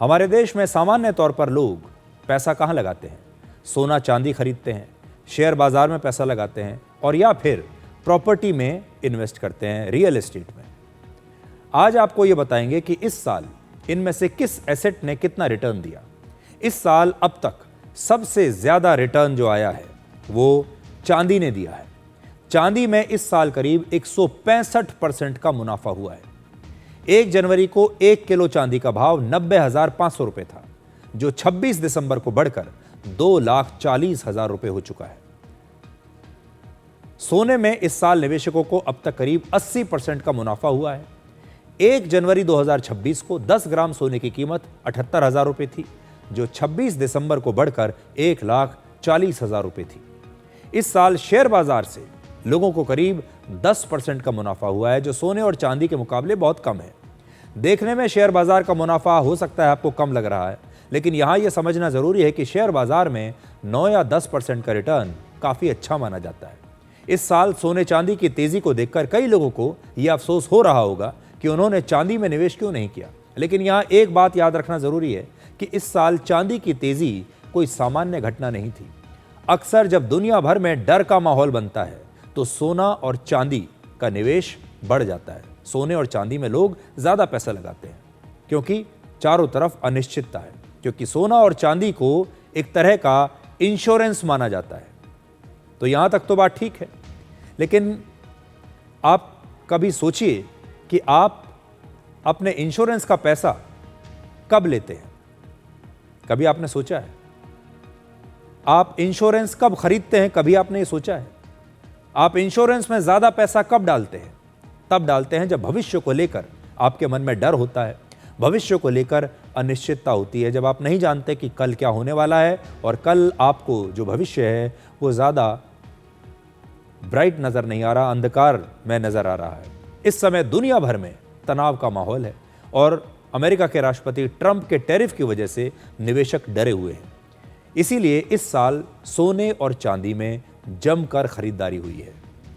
हमारे देश में सामान्य तौर पर लोग पैसा कहाँ लगाते हैं? सोना चांदी खरीदते हैं, शेयर बाजार में पैसा लगाते हैं और या फिर प्रॉपर्टी में इन्वेस्ट करते हैं, रियल एस्टेट में। आज आपको ये बताएंगे कि इस साल इनमें से किस एसेट ने कितना रिटर्न दिया। इस साल अब तक सबसे ज्यादा रिटर्न जो आया है वो चांदी ने दिया है। चांदी में इस साल करीब 165% का मुनाफा हुआ है। 1 जनवरी को 1 किलो चांदी का भाव 90,500 रुपए था, जो 26 दिसंबर को बढ़कर 2,40,000 रुपए हो चुका है। सोने में इस साल निवेशकों को अब तक करीब 80% का मुनाफा हुआ है। 1 जनवरी 2026 को 10 ग्राम सोने की कीमत 78,000 रुपए थी, जो 26 दिसंबर को बढ़कर 1,40,000 रुपए थी। इस साल शेयर बाजार से लोगों को करीब 10% का मुनाफा हुआ है, जो सोने और चांदी के मुकाबले बहुत कम है। देखने में शेयर बाजार का मुनाफा हो सकता है आपको कम लग रहा है, लेकिन यहां यह समझना जरूरी है कि शेयर बाजार में 9 या 10% का रिटर्न काफी अच्छा माना जाता है। इस साल सोने चांदी की तेजी को देखकर कई लोगों को यह अफसोस हो रहा होगा कि उन्होंने चांदी में निवेश क्यों नहीं किया, लेकिन यहां एक बात याद रखना जरूरी है कि इस साल चांदी की तेजी कोई सामान्य घटना नहीं थी। अक्सर जब दुनिया भर में डर का माहौल बनता है तो सोना और चांदी का निवेश बढ़ जाता है। सोने और चांदी में लोग ज्यादा पैसा लगाते हैं क्योंकि चारों तरफ अनिश्चितता है, क्योंकि सोना और चांदी को एक तरह का इंश्योरेंस माना जाता है। तो यहां तक तो बात ठीक है, लेकिन आप कभी सोचिए कि आप अपने इंश्योरेंस का पैसा कब लेते हैं? कभी आपने सोचा है? आप इंश्योरेंस कब खरीदते हैं? कभी आपने ये सोचा है? आप इंश्योरेंस में ज्यादा पैसा कब डालते हैं? तब डालते हैं जब भविष्य को लेकर आपके मन में डर होता है, भविष्य को लेकर अनिश्चितता होती है, जब आप नहीं जानते कि कल क्या होने वाला है और कल आपको जो भविष्य है वो ज्यादा ब्राइट नजर नहीं आ रहा, अंधकार में नजर आ रहा है। इस समय दुनिया भर में तनाव का माहौल है और अमेरिका के राष्ट्रपति ट्रंप के टैरिफ की वजह से निवेशक डरे हुए हैं। इसीलिए इस साल सोने और चांदी में जमकर खरीदारी हुई है।